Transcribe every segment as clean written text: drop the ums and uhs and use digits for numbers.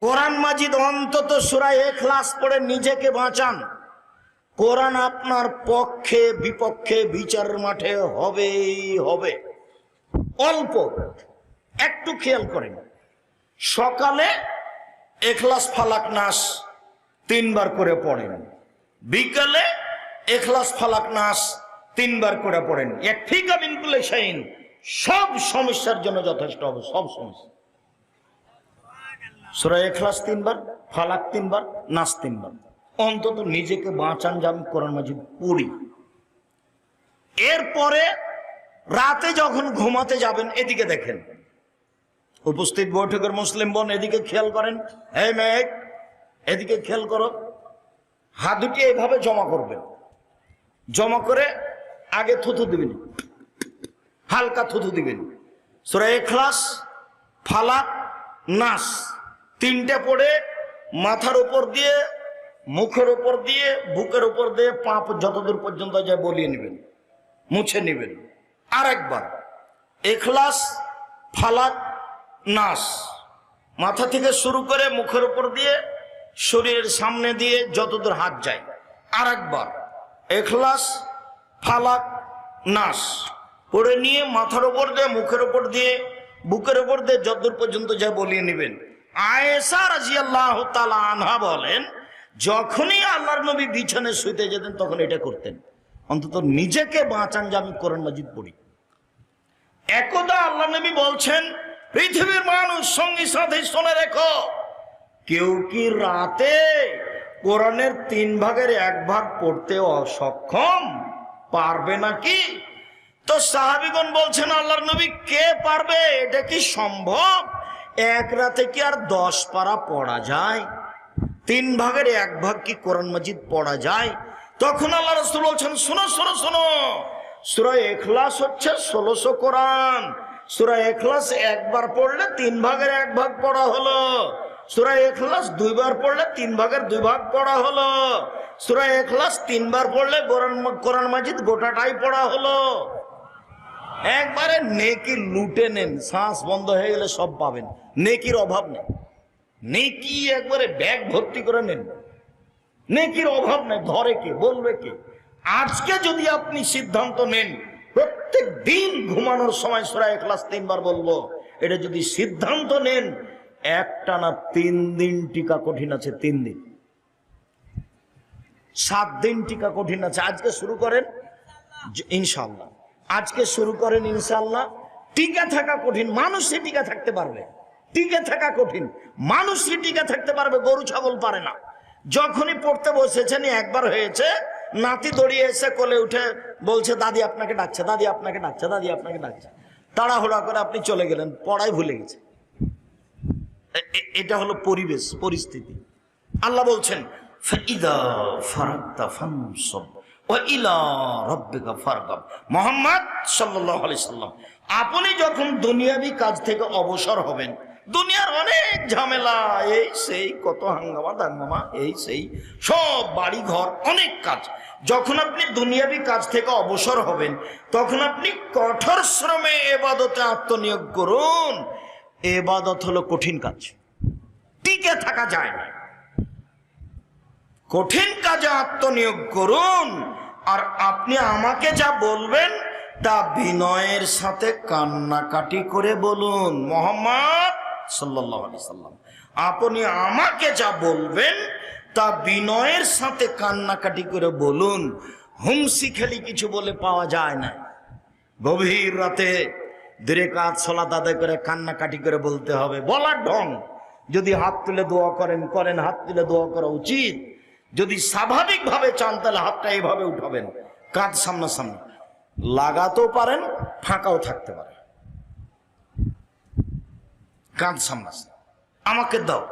কোরআন মাজিদ অন্তত সূরা ইখলাস পড়ে নিজেকে বাঁচান। কোরআন আপনার পক্ষে বিপক্ষে বিচারের মাঠে হবেই হবে। অল্প একটু খেয়াল করেন, সকালে ইখলাস ফালাক নাস 3 বার করে পড়েন, বিকালে ইখলাস ফালাক নাস 3 বার করে পড়েন। ইয়াকফিকা মিন কুল্লি শাইইন, সব সমস্যার জন্য যথেষ্ট হবে, সব সমস্যা। সূরা ইখলাস 3 বার, ফালাক 3 বার, নাস 3 বার, অন্তত নিজেকে বাঁচান যে আমি কোরআন মাজিদ পড়ি। এরপরে রাতে যখন ঘুমাতে যাবেন, এদিকে দেখেন, উপস্থিত বৈঠকের মুসলিম বোন এদিকে খেয়াল করেন, এই মেয়ে এদিকে খেয়াল করো, হাত দুটি এইভাবে জমা করবেন, জমা করে আগে থুথু দিবেন, হালকা থুথু দিবেন। সূরা ইখলাস, ফালাক, নাস 3টে পড়ে মাথার উপর দিয়ে, মুখের উপর দিয়ে, বুকের উপর দিয়ে, পা যতদূর পর্যন্ত যায় বলিয়ে নেবেন, মুছে নেবেন। আর একবার ইখলাস, ফালাক, নাস মাথা থেকে শুরু করে মুখের উপর দিয়ে, শরীরের সামনে দিয়ে যতদূর হাত যায়। আর একবার ইখলাস, ফালাক, নাস পড়ে নিয়ে মাথার উপর দিয়ে, মুখের উপর দিয়ে, বুকের উপর দিয়ে যতদূর পর্যন্ত যায় বলিয়ে নেবেন। আয়েশা রাদিয়াল্লাহু তাআলা আনহা বলেন, যখনই আল্লাহর নবী বিছানায় শুইতে যেতেন তখন এটা করতেন। অন্তত নিজেকে বাঁচান যে আমি কোরআন মাজিদ পড়ি। একদা আল্লাহ নবী বলছেন, পৃথিবীর মানুষ সঙ্গী সাথী শুনে রেখো, কেউ কি রাতে কোরআনের 3 ভাগের 1 ভাগ পড়তে অসক্ষম পারবে নাকি? তো সাহাবীগণ বলছেন, আল্লাহর নবী কে পারবে? এটা কি সম্ভব? এক রাতে কি আর 10 পারা পড়া যায়? 3 ভাগের 1 ভাগ কি কোরআন মাজিদ পড়া যায়? তখন আল্লাহ রাসূল বলছেন, শোনো শোনো শোনো, সূরা ইখলাস হচ্ছে 1600 কোরআন। সূরা ইখলাস 1 বার পড়লে 3 ভাগের 1 ভাগ পড়া হলো। সূরা ইখলাস 2 বার পড়লে 3 ভাগের 2 ভাগ পড়া হলো। সূরা ইখলাস 3 বার পড়লে কোরআন মাজিদ গোটাটাই পড়া হলো। একবারে নেকি লুটে নেন, শ্বাস বন্ধ হয়ে গেলে সব পাবেন, নেকির অভাব নেই। নেকি একবারে ব্যাগ ভর্তি করে নেন, নেকির অভাব নেই। ধরে কে, বলবে কে? আজকে যদি আপনি সিদ্ধান্ত নেন প্রত্যেক দিন ঘুমানোর সময় সূরা ইখলাস 3 বার বলবো, এটা যদি সিদ্ধান্ত নেন, একটানা 3 দিন টিকা কঠিন আছে। 3 দিন, 7 দিন টিকা কঠিন আছে। আজকে শুরু করেন ইনশাআল্লাহ, আজকে শুরু করেন ইনশাআল্লাহ। টিকা থাকা কঠিন, মানুষই টিকা থাকতে পারবে। টিকে থাকা কঠিন, মানুষই টিকা থাকতে পারবে, গরু ছাগল পারে না। যখনই পড়তে বসেছেন, একবার হয়েছে, নাতি দড়িয়ে এসে কোলে উঠে বলছে, দাদি আপনাকে ডাকছে, দাদি আপনাকে ডাকছে, দাদি আপনাকে ডাকছে। তাড়াহুড়া করে আপনি চলে গেলেন, পড়াই ভুলে গেছে। এটা হলো পরিবেশ, পরিস্থিতি। আল্লাহ বলছেন, ফাইদা ফারাগতা ফানসব ওয়া ইলা রাব্বিকা ফারগাব। মুহাম্মদ সাল্লাল্লাহু আলাইহি সাল্লাম, আপনি যখন দুনিয়াবি কাজ থেকে অবসর হবেন, দুনিয়ার অনেক ঝামেলা, এই সেই কত হাঙ্গামা দাঙ্গামা, এই সেই সব বাড়ি ঘর অনেক কাজ, যখন আপনি দুনিয়াবি কাজ থেকে অবসর হবেন, তখন আপনি কঠোর শ্রমে ইবাদতে আত্মনিয়োগ করুন। ইবাদত হলো কঠিন কাজ, টিকে থাকা যায় না। কঠিন কাজে আত্মনিয়োগ করুন। আর আপনি আমাকে যা বলবেন তা বিনয়ের সাথে কান্নাকাটি করে বলুন। মুহাম্মদ সাল্লাল্লাহু আলাইহি সাল্লাম, আপনি আমাকে যা বলবেন তা বিনয়ের সাথে কান্নাকাটি করে বলুন। হুমসি খেলি কিছু বলে পাওয়া যায় না। গভীর রাতে 2 রাকাত সালাত আদায় করে কান্নাকাটি করে বলতে হবে, বলার ঢং। যদি হাত তুলে দোয়া করেন, করেন, হাত তুলে দোয়া করা উচিত। যদি স্বাভাবিকভাবে চান তাহলে হাতটা এইভাবে উঠাবেন, কাঁধ সামনাসামনি, লাগাতেও পারেন, ফাঁকাও থাকতে পারে, কাঁধ সামনাসামনি, আমাকে দাও।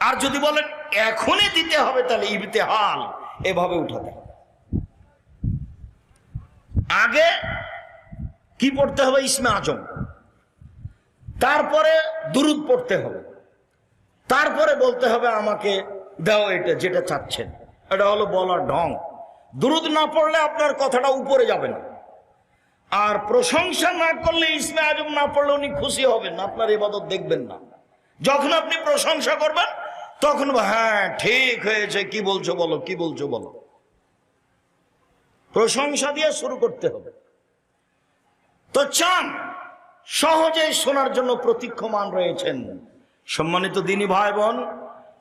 আর যদি বলেন এখনই দিতে হবে, তাহলে ইবতিহাল, এভাবে উঠাতে হবে। আগে কি পড়তে হবে? ইসমে আজম, তারপরে দুরুদ পড়তে হবে, তারপরে বলতে হবে আমাকে দাও এটা যেটা চাচ্ছেন। এটা হলো বলার ঢং। দুরুদ না পড়লে আপনার কথাটা উপরে যাবে না। আর প্রশংসা না করলে, ইসমে আজম না পড়লে উনি খুশি হবেন না, আপনার ইবাদত দেখবেন না। যখন আপনি প্রশংসা করবেন তখন হ্যাঁ ঠিক হয়েছে, কি বলছো বলো, কি বলছো বলো। প্রশংসা দিয়ে শুরু করতে হবে। তো চান সহজে শোনার জন্য প্রতীক্ষমান রয়েছেন। সম্মানিত দিনী ভাই বোন,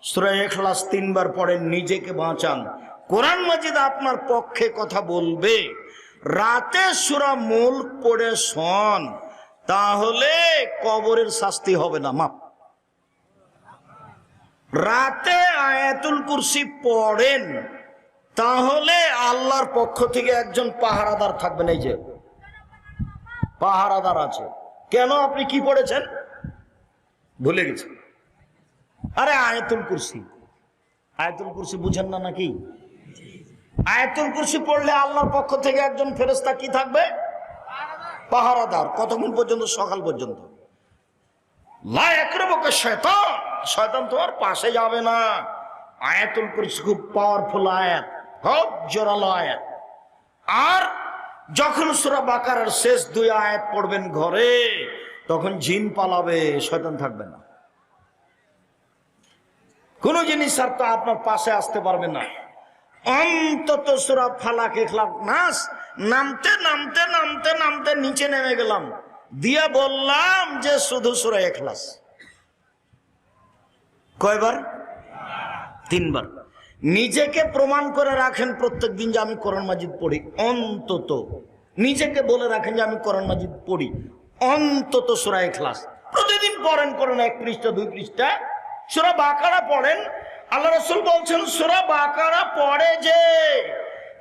সূরা ইখলাস 3 বার পড়েন, নিজেকে বাঁচান। কোরআন মাজিদ আপনার পক্ষে কথা বলবে। রাতে সূরা মুলক পড়ে শোন, তাহলে কবরের শাস্তি হবে না, মাপ। রাতে আয়াতুল কুরসি পড়েন, তাহলে আল্লাহর পক্ষ থেকে একজন পাহারাদার থাকবেন। এই যে পাহারাদার আছে। কেন? আপনি কি পড়েছেন ভুলে গেছেন। আরে আয়াতুল কুরসি, আয়াতুল কুরসি বুঝেন না নাকি? আয়াতুল কুরসি পড়লে আল্লাহর পক্ষ থেকে একজন ফেরেশতা কি থাকবে? পাহারাদার। কতক্ষণ পর্যন্ত? সকাল পর্যন্ত। লা ইয়াকরুবুকা শয়তান, শয়তান তোমার পাশে যাবে না। আয়াতুল কুরসি খুব পাওয়ারফুল আয়াত, খুব জোরালো আয়াত। আর যখন সূরা বাকারার শেষ 2 আয়াত পড়বেন ঘরে, তখন জিন পালাবে, শয়তান থাকবে না। কোন জিনিস আর তো আপনার পাশে আসতে পারবে না। অন্তত সূরা ফালাক, ইখলাস, নাস নামতে নামতে নামতে নামতে নিচে নেমে গেলাম, দিয়া বললাম যে শুধু সূরা ইখলাস। কয়বার? 3 বার। নিজেকে প্রমাণ করে রাখেন প্রত্যেকদিন যে আমি কোরআন মাজিদ পড়ি। অন্তত নিজেকে বলে রাখেন যে আমি কোরআন মাজিদ পড়ি, অন্তত সূরা ইখলাস প্রতিদিন পড়েন। করেন 1 পৃষ্ঠা 2 পৃষ্ঠা। সূরা বাকারা পড়েন। আল্লাহ রাসূল বলছেন সূরা বাকারা পড়ে যে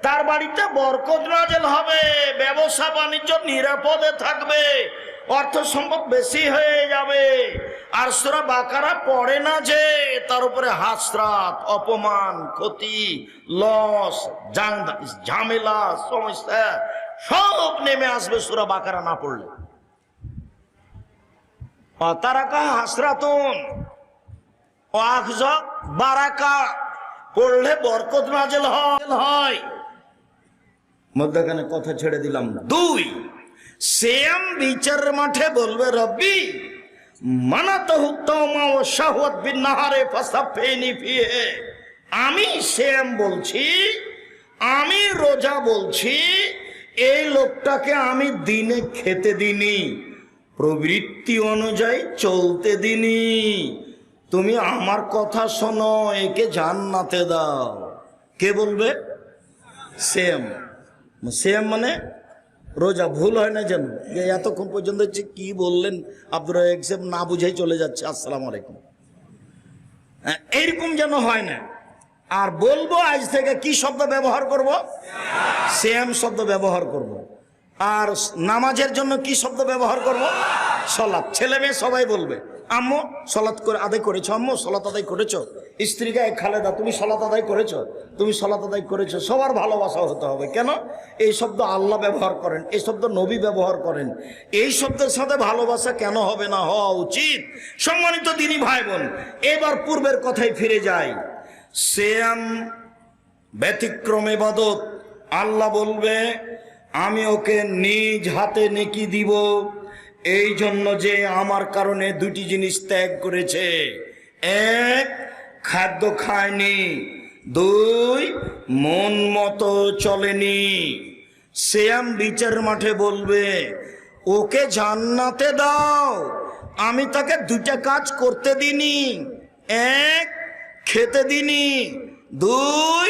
তার বাড়িতে বরকত নাযিল হবে, ব্যবসা বাণিজ্য নিরাপদে থাকবে, অর্থ সম্পদ বেশি হয়ে যাবে। আর সূরা বাকারা পড়ে না যে তার উপরে হাসরাত, অপমান, ক্ষতি, লস, ঝামেলা, সমস্যা সব নেমে আসবে সূরা বাকারা না পড়লে। তারাকা হাসরাতুন ওয়াখযাক বারাকা পড়লে বরকত নাযিল হয়। মধ্যখানে কথা ছেড়ে দিলাম না। 2, সিয়াম বিচারের মাঠে বলবে রব্বি মানাতাহু তাওমা ওয়া শাহওয়াত বিন নাহারে ফাসাফিনি ফিহি। আমি সিয়াম বলছি, আমি রোজা বলছি, এই লোকটাকে আমি দিনে খেতে দিনি, প্রবৃত্তি অনুযায়ী চলতে দিনি। তুমি আমার কথা শোনো, একে জান্নাতে দাও। কে বলবে? সিয়াম। সিয়াম মানে রোজা। ভুল হয় না যেন, এতক্ষণ পর্যন্ত কি বললেন আব্দুর রাজ্জাক সাহেব না বুঝাই চলে যাচ্ছে, আসসালামু আলাইকুম, এইরকম যেন হয় না। আর বলবো আজ থেকে কি শব্দ ব্যবহার করব? সিয়াম শব্দ ব্যবহার করব। আর নামাজের জন্য কি শব্দ ব্যবহার করব? সালাত। ছেলে মেয়ে সবাই বলবে আম্মু সালাত করে আদায় করেছো, আম্মু সালাত আদায় করেছো। স্ত্রীকে খালেদা তুমি সালাত আদায় করেছো, তুমি সালাত আদায় করেছো। সবার ভালোবাসা হতে হবে। কেন? এই শব্দ আল্লাহ ব্যবহার করেন, এই শব্দ নবী ব্যবহার করেন। এই শব্দের সাথে ভালোবাসা কেন হবে না? হওয়া উচিত। সম্মানিত দিনী ভাই বোন, এবার পূর্বের কথায় ফিরে যাই। সিয়াম ব্যতিক্রম ইবাদত। আল্লাহ বলবে আমি ওকে নিজ হাতে নেকি দিব, এই জন্য যে আমার কারণে 2টি জিনিস ত্যাগ করেছে। 1, খাদ্য খায়নি, 2, মন মতো চলেনি। সিয়াম বিচার মাঠে বলবে ওকে জান্নাতে দাও, আমি তাকে 2টা কাজ করতে দিনি। 1, খেতে দিনি, 2,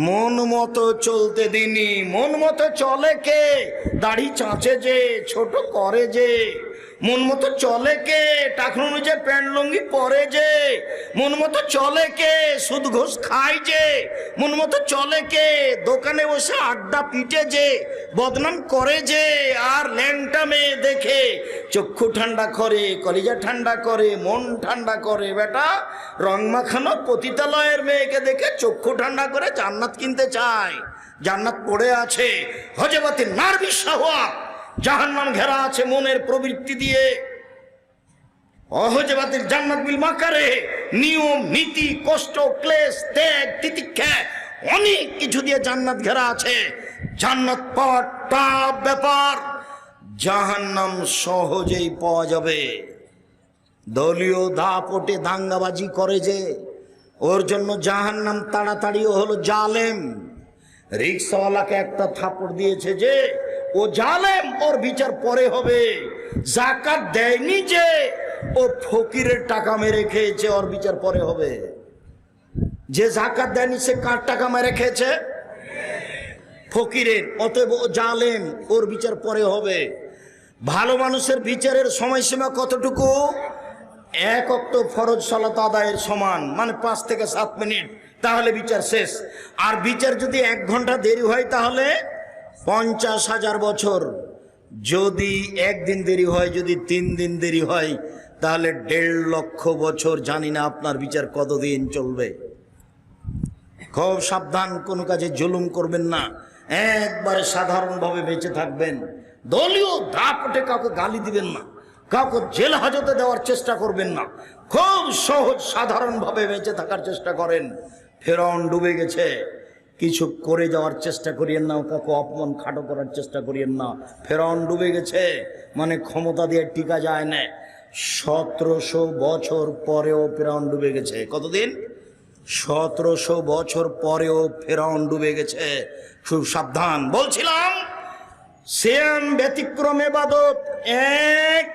মন মতো চলতে দিনি। মন মতো চলে কে? দাড়ি চাঁচে যে, ছোট করে যে। মন মতো চলে কে? টাকা অনুযায়ী প্যান্ট লুঙ্গি পরে যে। মন মতো চলে কে? সুদ ঘুষ খায় যে। মন মতো চলে কে? দোকানে বসে আড্ডা পিটে যে, বদনাম করে যে। আর ল্যাংটা মেয়ে দেখে চক্ষু ঠান্ডা করে, কলিজা ঠান্ডা করে, মন ঠান্ডা করে। বেটা রং মাখানো পতিতালয়ের মেয়েকে দেখে চক্ষু ঠান্ডা করে জান্নাত কিনতে চায়। জান্নাত পড়ে আছে হজবাতি নারবি শাহওয়াত, জাহান্নাম ঘেরা আছে মনের প্রবৃত্তি দিয়ে। অহজবাতির জান্নাত বিল মাকারে, নিয়ম নীতি, কষ্ট, ক্লেশ, ত্যাগ, তিতিক্ষা, অনেক কিছু দিয়ে জান্নাত ঘেরা আছে। জান্নাত পাওয়ার টাফ ব্যাপার, জাহান্নাম সহজেই পাওয়া যাবে। দলীয় দাপটে দাঙ্গাবাজি করে যে, ওর জন্য জাহান্নাম তাড়াতাড়ি হলো জালেম। রিক্সাওয়ালাকে একটা থাপড় দিয়েছে যে ও জালেম, ওর বিচার পরে হবে। যাকাত দেয়নি যে ও ফকিরের টাকা মেরে খেয়েছে, ওর বিচার পরে হবে। যে যাকাত দেয়নি সে কার টাকা মেরে খেয়েছে? ফকিরের। অতএব ও জালেম, ওর বিচার পরে হবে। ভালো মানুষের বিচারের সময়সীমা কতটুকু? 1 ওয়াক্ত ফরজ সালাত আদায়ের সমান, মানে 5 থেকে 7 মিনিট, তাহলে বিচার শেষ। আর বিচার যদি 1 ঘন্টা দেরি হয় তাহলে 50,000 বছর। যদি 1 দিন দেরি হয়, যদি 3 দিন দেরি হয়, তাহলে 1.5 লক্ষ বছর। জানি না আপনার বিচার কতদিন চলবে। খুব সাবধান, কোনো কাজে জুলুম করবেন না, একবারে সাধারণভাবে বেঁচে থাকবেন। দলীয় দাপটে কাউকে গালি দিবেন না, কাউকে জেল হাজতে দেওয়ার চেষ্টা করবেন না। খুব সহজ সাধারণভাবে বেঁচে থাকার চেষ্টা করেন। ফেরাউন ডুবে গেছে, কিছু করে যাওয়ার চেষ্টা করিয়েন না, কাউকে অপমান খাটো করার চেষ্টা করিয়েন না। ফেরাউন ডুবে গেছে, মানে ক্ষমতা দিয়ে টিকা যায় না। 1700 বছর পরেও ফেরাউন ডুবে গেছে। কতদিন? 1700 বছর পরেও ফেরাউন ডুবে গেছে। খুব সাবধান। বলছিলাম, সিয়াম ব্যতিক্রম ইবাদত। 1,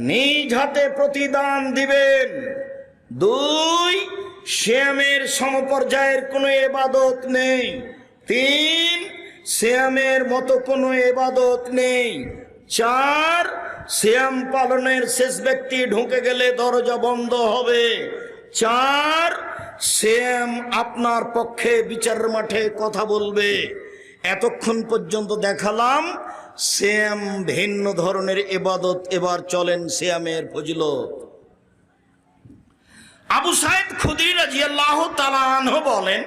নিজ হাতে প্রতিদান দিবেন। 2, সিয়ামের সমপর্যায়ের কোনো ইবাদত নেই। 3, সিয়ামের মতো কোনো ইবাদত নেই। 4, সিয়াম পালনের শেষ ব্যক্তি ঢুকে গেলে দরজা বন্ধ হবে। 4, সিয়াম আপনার পক্ষে বিচারের মাঠে কথা বলবে। এতক্ষণ পর্যন্ত দেখালাম সিয়াম ভিন্ন ধরনের ইবাদত। এবার চলেন সিয়ামের ফজিলত। আবু সাঈদ খুদরি রাদিয়াল্লাহু তাআলা আনহু বলেন,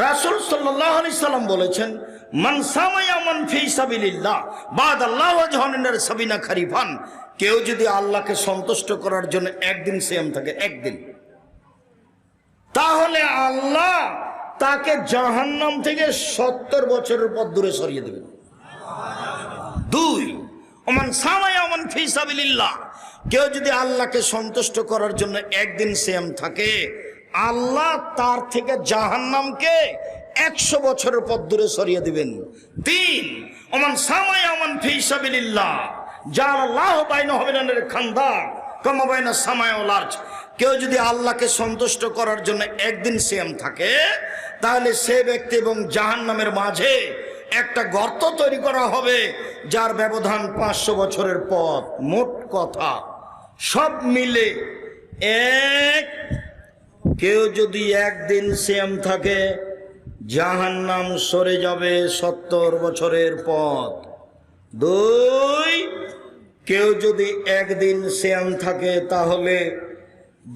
রাসূল সাল্লাল্লাহু আলাইহি সাল্লাম বলেছেন, মান সামা ইয়ামান ফি সাবিলিল্লাহ বাদাল্লাহু ওয়াজহানার সাবিনা খারিফান। কেউ যদি আল্লাহকে সন্তুষ্ট করার জন্য 1 দিন সিয়াম থাকে, 1 দিন, তাহলে আল্লাহ তাকে জাহান্নাম থেকে 70 বছরের পথ দূরে সরিয়ে দেবেন। 2, ওমান সামা ইয়ামান ফি সাবিলিল্লাহ। কেউ যদি আল্লাহকে সন্তুষ্ট করার জন্য 1 দিন সিয়াম থাকে, আল্লাহ তার থেকে জাহান্নামকে 100 বছরের পথ দূরে সরিয়ে দিবেন। 3, ওমান সামা ইয়ামান ফি সাবিলিল্লাহ জাআলাল্লাহু বাইনাহু ওয়া বাইনাল খান্দাক কামা বাইনা সামাই ওয়াল আরজ। কেউ যদি আল্লাহকে সন্তুষ্ট করার জন্য 1 দিন সিয়াম থাকে, তাহলে সে ব্যক্তি এবং জাহান্নামের মাঝে একটা গর্ত তৈরি করা হবে, যার ব্যবধান 500 বছরের পথ। মোট কথা সব মিলে 1, কেউ যদি 1 দিন সিয়াম থাকে, জাহান্নাম সরে যাবে 70 বছরের পথ। 2, কেউ যদি 1 দিন সিয়াম থাকে, তাহলে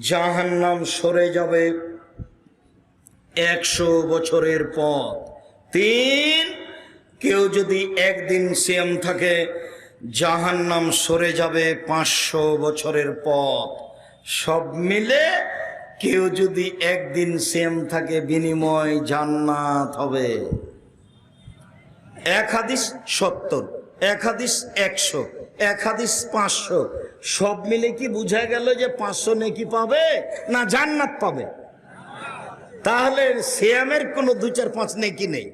জাহান্নাম সরে যাবে 100 বছরের পথ। 3, কেউ যদি 1 দিন সিয়াম থাকে, জাহান্নাম সরে যাবে 500 বছরের পথ। সব মিলে কেউ যদি 1 দিন সিয়াম থাকে, বিনিময় জান্নাত হবে। 1 হাদিস 70, 1 হাদিস 100, 1 হাদিস 500। সব মিলে কি বুঝা গেল যে 500 নেকি পাবে না জান্নাত পাবে? তাহলে সিয়ামের কোনো 2, 4, 5 নেকি নেই।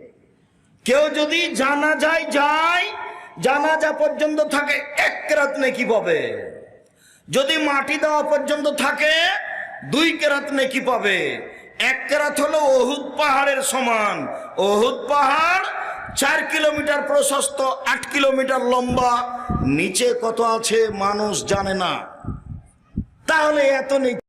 কেউ যদি জানাজায় যায়, জানাজা পর্যন্ত থাকে, 1 কেরাত নেকি পাবে। যদি মাটি দেওয়া পর্যন্ত থাকে, 2 কেরাত নেকি পাবে। 1 কেরাত হলো উহুদ পাহাড়ের সমান। উহুদ পাহাড় 4 কিলোমিটার প্রশস্ত, 8 কিলোমিটার লম্বা। নিচে কত আছে মানুষ জানে না, তাহলে এত নেকি